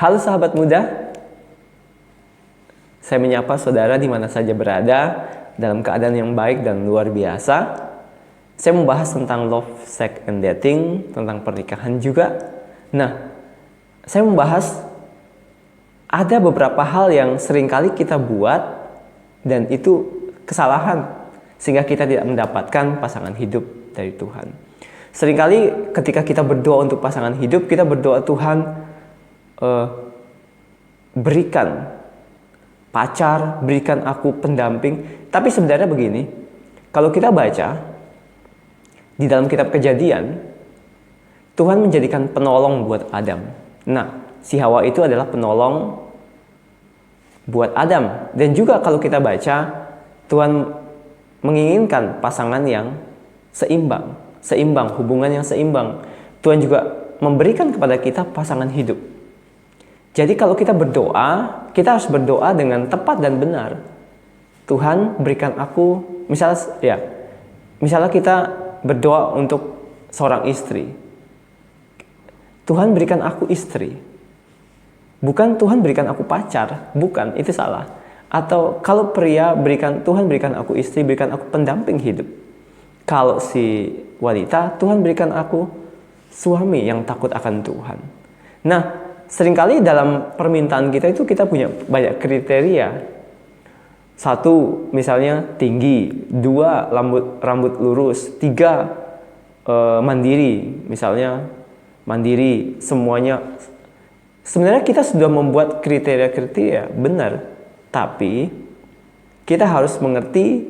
Halo sahabat muda, saya menyapa saudara di mana saja berada dalam keadaan yang baik dan luar biasa. Saya membahas tentang love, sex, and dating, tentang pernikahan juga. Nah, saya membahas ada beberapa hal yang seringkali kita buat dan itu kesalahan sehingga kita tidak mendapatkan pasangan hidup dari Tuhan. Seringkali ketika kita berdoa untuk pasangan hidup, kita berdoa Tuhan, berikan pacar, berikan aku pendamping. Tapi sebenarnya begini, kalau kita baca di dalam kitab Kejadian, Tuhan menjadikan penolong buat Adam. Nah, si Hawa itu adalah penolong buat Adam. Dan juga kalau kita baca, Tuhan menginginkan pasangan yang seimbang, hubungan yang seimbang. Tuhan juga memberikan kepada kita pasangan hidup. Jadi kalau kita berdoa, kita harus berdoa dengan tepat dan benar. Tuhan berikan aku, misalnya kita berdoa untuk seorang istri. Tuhan berikan aku istri. Bukan Tuhan berikan aku pacar, bukan, itu salah. Atau kalau pria Tuhan berikan aku istri, berikan aku pendamping hidup. Kalau si wanita, Tuhan berikan aku suami yang takut akan Tuhan. Nah, seringkali dalam permintaan kita itu kita punya banyak kriteria. Satu, misalnya tinggi. Dua, rambut lurus. Tiga, mandiri. Misalnya mandiri, semuanya. Sebenarnya kita sudah membuat kriteria-kriteria, benar. Tapi kita harus mengerti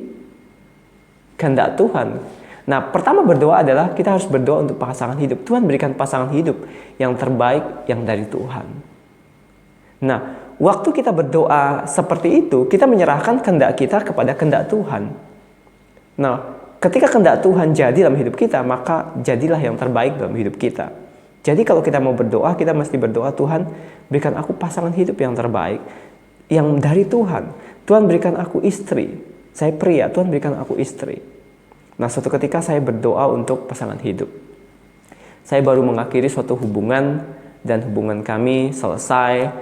kehendak Tuhan. Nah, pertama berdoa adalah kita harus berdoa untuk pasangan hidup. Tuhan berikan pasangan hidup yang terbaik yang dari Tuhan. Nah, waktu kita berdoa seperti itu, kita menyerahkan kehendak kita kepada kehendak Tuhan. Nah, ketika kehendak Tuhan jadi dalam hidup kita, maka jadilah yang terbaik dalam hidup kita. Jadi kalau kita mau berdoa, kita mesti berdoa, Tuhan berikan aku pasangan hidup yang terbaik, yang dari Tuhan. Tuhan berikan aku istri. Saya pria, Tuhan berikan aku istri. Nah, suatu ketika saya berdoa untuk pasangan hidup. Saya baru mengakhiri suatu hubungan dan hubungan kami selesai.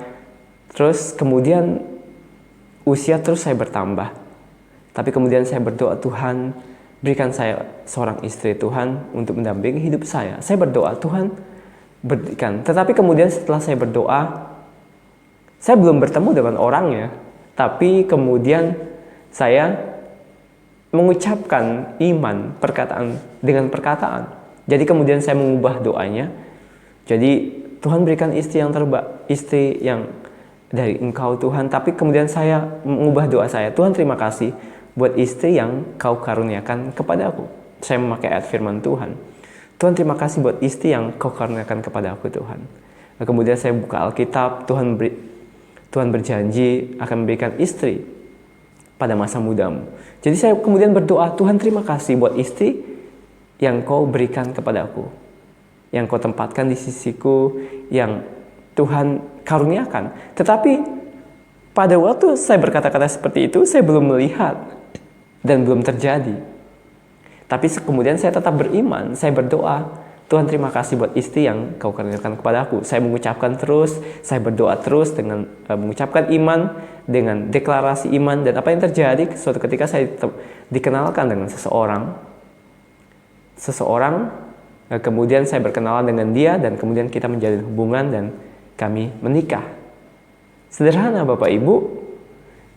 Terus kemudian usia terus saya bertambah. Tapi kemudian saya berdoa, Tuhan berikan saya seorang istri, Tuhan, untuk mendampingi hidup saya. Saya berdoa, Tuhan berikan. Tetapi kemudian setelah saya berdoa, saya belum bertemu dengan orangnya. Tapi kemudian saya mengucapkan iman dengan perkataan. Jadi kemudian saya mengubah doanya. Jadi Tuhan berikan istri yang terbaik, istri yang dari Engkau Tuhan. Tapi kemudian saya mengubah doa saya. Tuhan terima kasih buat istri yang Kau karuniakan kepada aku. Saya memakai ayat firman Tuhan. Tuhan terima kasih buat istri yang Kau karuniakan kepada aku Tuhan. Nah, kemudian saya buka Alkitab. Tuhan berjanji akan memberikan istri pada masa mudamu. Jadi saya kemudian berdoa, Tuhan terima kasih buat istri yang Kau berikan kepada aku, yang Kau tempatkan di sisiku, yang Tuhan karuniakan. Tetapi pada waktu saya berkata-kata seperti itu, saya belum melihat dan belum terjadi. Tapi kemudian saya tetap beriman, saya berdoa, Tuhan terima kasih buat istri yang Kau karuniakan kepada aku. Saya mengucapkan terus, saya berdoa terus dengan mengucapkan iman, dengan deklarasi iman. Dan apa yang terjadi suatu ketika saya dikenalkan dengan seseorang, kemudian saya berkenalan dengan dia dan kemudian kita menjalin hubungan dan kami menikah. Sederhana Bapak Ibu,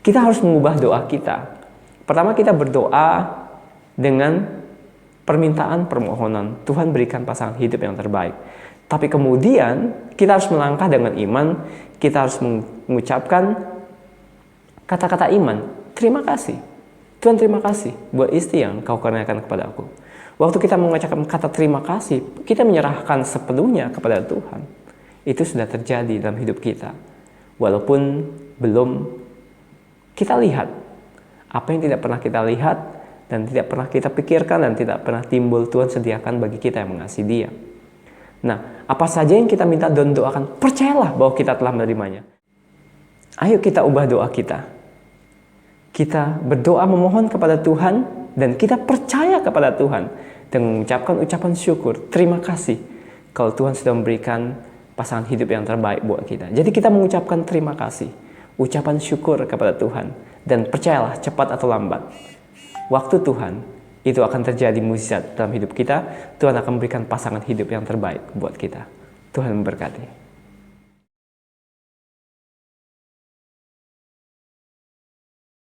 kita harus mengubah doa kita. Pertama kita berdoa dengan permintaan permohonan, Tuhan berikan pasangan hidup yang terbaik. Tapi kemudian kita harus melangkah dengan iman, kita harus mengucapkan kata-kata iman. Terima kasih. Tuhan terima kasih buat istri yang Kau karuniakan kepada aku. Waktu kita mengucapkan kata terima kasih, kita menyerahkan sepenuhnya kepada Tuhan. Itu sudah terjadi dalam hidup kita. Walaupun belum kita lihat apa yang tidak pernah kita lihat dan tidak pernah kita pikirkan dan tidak pernah timbul, Tuhan sediakan bagi kita yang mengasihi Dia. Nah, apa saja yang kita minta dan doakan, percayalah bahwa kita telah menerimanya. Ayo kita ubah doa kita. Kita berdoa memohon kepada Tuhan dan kita percaya kepada Tuhan dengan mengucapkan ucapan syukur. Terima kasih kalau Tuhan sudah memberikan pasangan hidup yang terbaik buat kita. Jadi kita mengucapkan terima kasih, ucapan syukur kepada Tuhan, dan percayalah cepat atau lambat, waktu Tuhan itu akan terjadi mukjizat dalam hidup kita. Tuhan akan memberikan pasangan hidup yang terbaik buat kita. Tuhan memberkati.